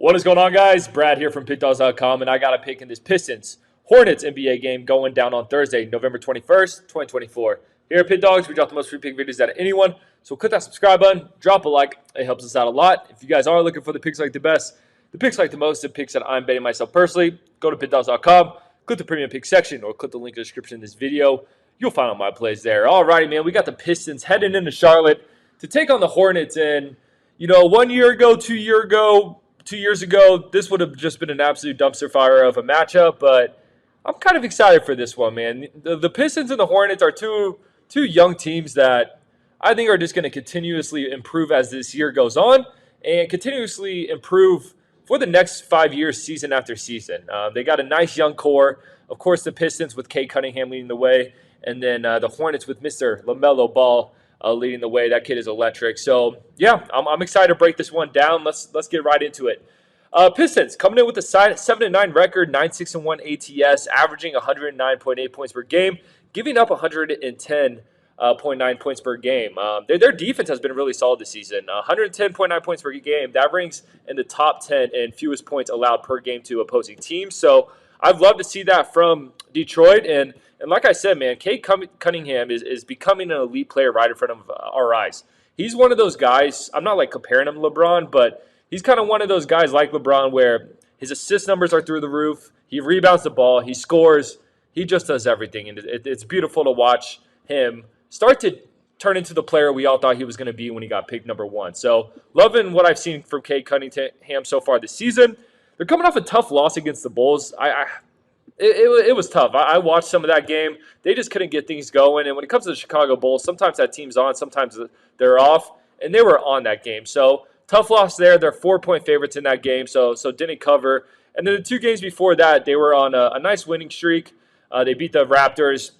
What is going on, guys? Brad here from Pickdawgz.com, and I got a pick in this Pistons Hornets NBA game going down on Thursday, November 21st, 2024. Here at Pick Dawgz, we drop the most free pick videos out of anyone. So click that subscribe button, drop a like. It helps us out a lot. If you guys are looking for the picks like the best, the picks like the most, the picks that I'm betting myself personally, go to Pickdawgz.com, click the premium pick section, or click the link in the description in this video. You'll find all my plays there. Alrighty, man, we got the Pistons heading into Charlotte to take on the Hornets. And, 1 year ago, 2 years ago, this would have just been an absolute dumpster fire of a matchup, but I'm kind of excited for this one, man. The Pistons and the Hornets are two young teams that I think are just going to continuously improve as this year goes on and continuously improve for the next 5 years, season after season. They got a nice young core. Of course, the Pistons with Cade Cunningham leading the way, and then the Hornets with Mr. LaMelo Ball leading the way. That kid is electric. So, yeah, I'm excited to break this one down. Let's get right into it. Pistons coming in with a 7-9 record, 9-6-1 ATS, averaging 109.8 points per game, giving up 110.9 points per game. Their defense has been really solid this season. 110.9 points per game. That ranks in the top 10 in fewest points allowed per game to opposing teams. So I'd love to see that from Detroit. And like I said, man, Cade Cunningham is becoming an elite player right in front of our eyes. He's one of those guys. I'm not like comparing him to LeBron, but he's kind of one of those guys like LeBron where his assist numbers are through the roof. He rebounds the ball. He scores. He just does everything. And it's beautiful to watch him start to turn into the player we all thought he was going to be when he got picked number 1. So loving what I've seen from Cade Cunningham so far this season. They're coming off a tough loss against the Bulls. It was tough. I watched some of that game. They just couldn't get things going. And when it comes to the Chicago Bulls, sometimes that team's on, sometimes they're off. And they were on that game. So tough loss there. They're 4-point favorites in that game, so didn't cover. And then the 2 games before that, they were on a nice winning streak. They beat the Raptors,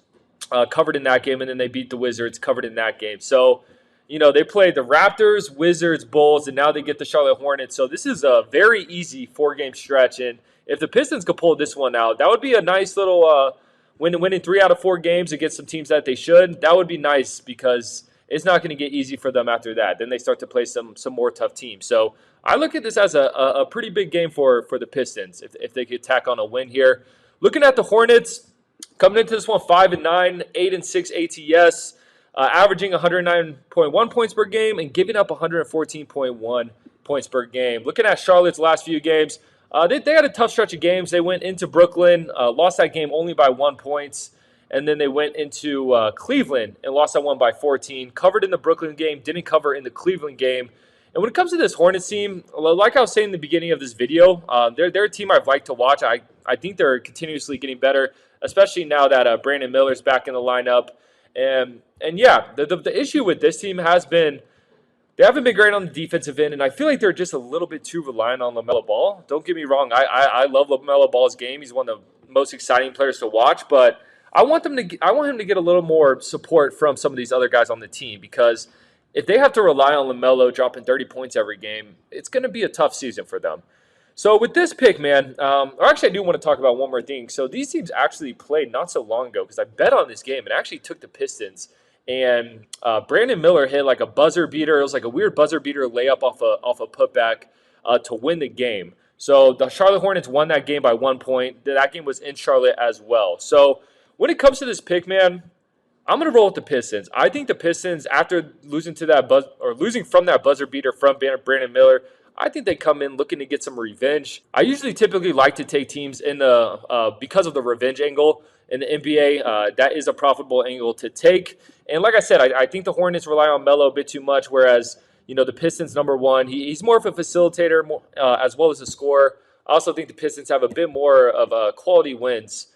covered in that game, and then they beat the Wizards, covered in that game. So, they played the Raptors, Wizards, Bulls, and now they get the Charlotte Hornets. So this is a very easy 4-game stretch. And if the Pistons could pull this one out, that would be a nice little winning 3 out of 4 games against some teams that they should. That would be nice because it's not going to get easy for them after that. Then they start to play some more tough teams. So I look at this as a pretty big game for the Pistons if they could tack on a win here. Looking at the Hornets, coming into this one 5-9, 8-6 ATS, averaging 109.1 points per game and giving up 114.1 points per game. Looking at Charlotte's last few games, they had a tough stretch of games. They went into Brooklyn, lost that game only by 1 point. And then they went into Cleveland and lost that one by 14. Covered in the Brooklyn game, didn't cover in the Cleveland game. And when it comes to this Hornets team, like I was saying in the beginning of this video, they're a team I've liked to watch. I think they're continuously getting better, especially now that Brandon Miller's back in the lineup. And yeah, the issue with this team has been they haven't been great on the defensive end, and I feel like they're just a little bit too reliant on LaMelo Ball. Don't get me wrong, I love LaMelo Ball's game. He's one of the most exciting players to watch, but I want him to get a little more support from some of these other guys on the team because if they have to rely on LaMelo dropping 30 points every game, it's going to be a tough season for them. So with this pick, man, or actually I do want to talk about one more thing. So these teams actually played not so long ago because I bet on this game and actually took the Pistons. And Brandon Miller hit like a buzzer beater. It was like a weird buzzer beater layup off a putback to win the game. So the Charlotte Hornets won that game by 1 point. That game was in Charlotte as well. So when it comes to this pick, man, I'm going to roll with the Pistons. I think the Pistons, after losing from that buzzer beater from Brandon Miller, I think they come in looking to get some revenge. I typically like to take teams in because of the revenge angle in the NBA. That is a profitable angle to take. And like I said, I think the Hornets rely on Melo a bit too much, whereas the Pistons number 1, he's more of a facilitator as well as a scorer. I also think the Pistons have a bit more of quality wins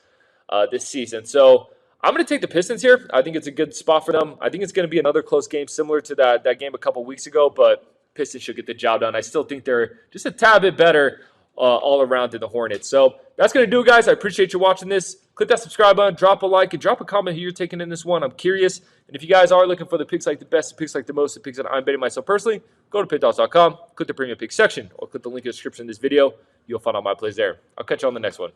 this season. So I'm going to take the Pistons here. I think it's a good spot for them. I think it's going to be another close game similar to that game a couple weeks ago, but Pistons should get the job done. I still think they're just a tad bit better all around than the Hornets. So that's going to do it, guys. I appreciate you watching this. Click that subscribe button, drop a like, and drop a comment who you're taking in this one. I'm curious. And if you guys are looking for the picks like the best, the picks like the most, the picks that I'm betting myself personally, go to Pickdawgz.com, click the premium pick section, or click the link in the description of this video. You'll find all my plays there. I'll catch you on the next one.